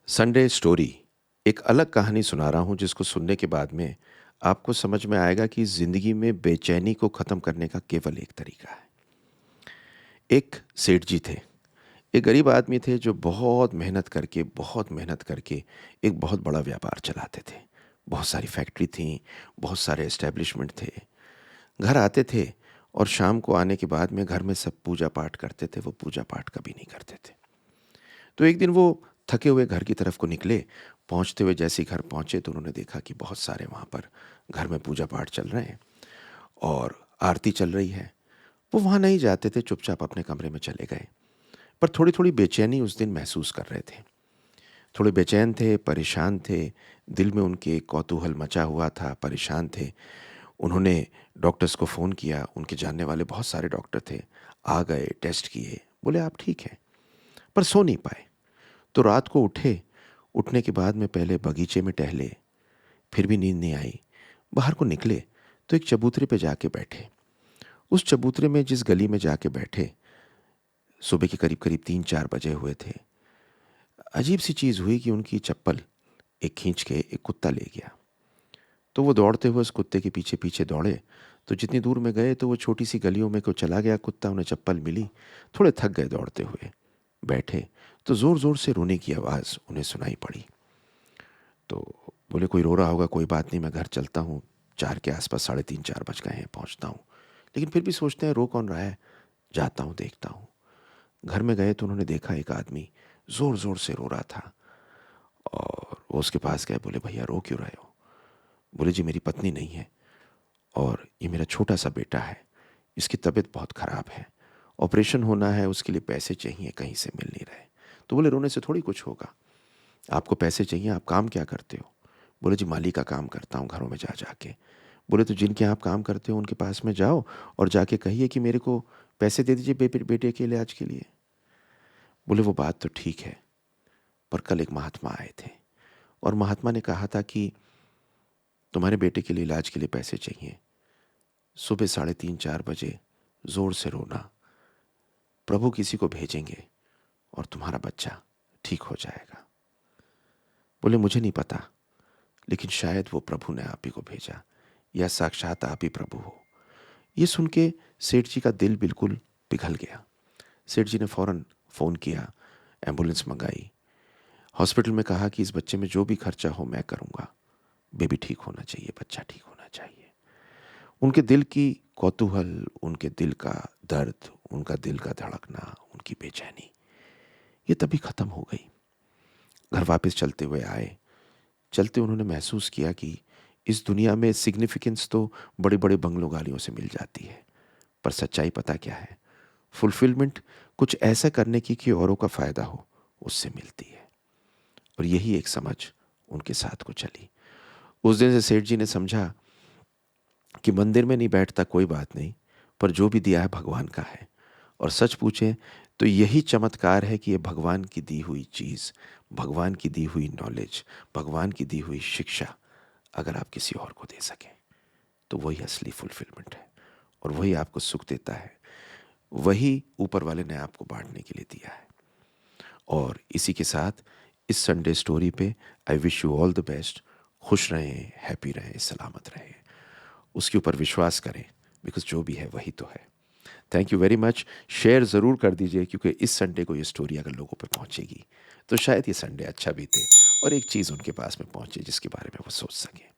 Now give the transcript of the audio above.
Sunday story एक अलग कहानी सुना रहा हूँ जिसको सुनने के बाद में आपको समझ में आएगा कि ज़िंदगी में बेचैनी को ख़त्म करने का केवल एक तरीका है। एक सेठ जी थे। एक गरीब आदमी थे जो बहुत मेहनत करके एक बहुत बड़ा व्यापार चलाते थे। बहुत सारी फैक्ट्री थीं, बहुत सारे एस्टेब्लिशमेंट थे। घर आते थे और शाम को आने के बाद में घर में सब पूजा पाठ करते थे, वो पूजा पाठ कभी नहीं करते थे। तो एक दिन वो थके हुए घर की तरफ को निकले। पहुंचते हुए जैसे ही घर पहुंचे तो उन्होंने देखा कि बहुत सारे वहाँ पर घर में पूजा पाठ चल रहे हैं और आरती चल रही है। वो वहाँ नहीं जाते थे, चुपचाप अपने कमरे में चले गए। पर थोड़ी थोड़ी बेचैनी उस दिन महसूस कर रहे थे। थोड़े बेचैन थे, परेशान थे। दिल में उनके कौतूहल मचा हुआ था, परेशान थे। उन्होंने डॉक्टर्स को फ़ोन किया। उनके जानने वाले बहुत सारे डॉक्टर थे। आ गए, टेस्ट किए, बोले आप ठीक हैं। पर सो नहीं पाए। तो रात को उठे। उठने के बाद में पहले बगीचे में टहले, फिर भी नींद नहीं आई। बाहर को निकले तो एक चबूतरे पे जाके बैठे। उस चबूतरे में जिस गली में जाके बैठे, सुबह के करीब करीब 3-4 बजे हुए थे। अजीब सी चीज़ हुई कि उनकी चप्पल एक खींच के एक कुत्ता ले गया। तो वो दौड़ते हुए उस कुत्ते के पीछे पीछे दौड़े। तो जितनी दूर में गए तो वो छोटी सी गलियों में को चला गया कुत्ता, उन्हें चप्पल मिली। थोड़े थक गए दौड़ते हुए, बैठे तो ज़ोर ज़ोर से रोने की आवाज़ उन्हें सुनाई पड़ी। तो बोले कोई रो रहा होगा, कोई बात नहीं, मैं घर चलता हूँ। 4 के आसपास, साढ़े 3-4 बज गए हैं, पहुँचता हूँ। लेकिन फिर भी सोचते हैं रो कौन रहा है, जाता हूँ देखता हूँ। घर में गए तो उन्होंने देखा एक आदमी ज़ोर ज़ोर से रो रहा था। और वो उसके पास गए, बोले भैया रो क्यों रहे हो? बोले जी मेरी पत्नी नहीं है और ये मेरा छोटा सा बेटा है। इसकी तबीयत बहुत ख़राब है, ऑपरेशन होना है, उसके लिए पैसे चाहिए, कहीं से मिल नहीं रहे। तो बोले रोने से थोड़ी कुछ होगा, आपको पैसे चाहिए, आप काम क्या करते हो? बोले जी माली का काम करता हूँ, घरों में जा जाके। बोले तो जिनके यहाँ आप काम करते हो उनके पास में जाओ और जाके कहिए कि मेरे को पैसे दे दीजिए बेटे के इलाज के लिए। बोले वो बात तो ठीक है, पर कल एक महात्मा आए थे और महात्मा ने कहा था कि तुम्हारे बेटे के लिए इलाज के लिए पैसे चाहिए। सुबह 3:30-4 बजे जोर से रोना, प्रभु किसी को भेजेंगे और तुम्हारा बच्चा ठीक हो जाएगा। बोले मुझे नहीं पता, लेकिन शायद वो प्रभु ने आप ही को भेजा या साक्षात आप ही प्रभु हो। ये सुन के सेठ जी का दिल बिल्कुल पिघल गया। सेठ जी ने फ़ौरन फ़ोन किया, एम्बुलेंस मंगाई। हॉस्पिटल में कहा कि इस बच्चे में जो भी खर्चा हो मैं करूँगा। बेबी ठीक होना चाहिए, बच्चा ठीक होना चाहिए। उनके दिल की कौतूहल, उनके दिल का दर्द, उनका दिल का धड़कना, उनकी बेचैनी, ये तभी ख़त्म हो गई। घर वापस चलते हुए आए। चलते उन्होंने महसूस किया कि इस दुनिया में सिग्निफिकेंस तो बड़े-बड़े बंगलों गाड़ियों से मिल जाती है, पर सच्चाई पता क्या है? फुलफिलमेंट कुछ ऐसा करने की कि औरों का फ़ायदा हो, उससे मिलती है। और यही एक समझ उनके साथ को चली। उस दिन से सेठ जी ने समझा कि मंदिर में नहीं बैठता कोई बात नहीं, पर जो भी दिया है भगवान का है। और सच पूछें तो यही चमत्कार है कि ये भगवान की दी हुई चीज़, भगवान की दी हुई नॉलेज, भगवान की दी हुई शिक्षा अगर आप किसी और को दे सकें, तो वही असली फुलफिलमेंट है और वही आपको सुख देता है। वही ऊपर वाले ने आपको बाँटने के लिए दिया है। और इसी के साथ इस संडे स्टोरी पे I wish you all the best. खुश रहें, हैप्पी रहें, सलामत रहें। उसके ऊपर विश्वास करें, बिकॉज़ जो भी है वही तो है। Thank you very much. Share ज़रूर कर दीजिए क्योंकि इस संडे को ये स्टोरी अगर लोगों पे पहुँचेगी, तो शायद ये संडे अच्छा बीते और एक चीज़ उनके पास में पहुँचे जिसके बारे में वो सोच सकें।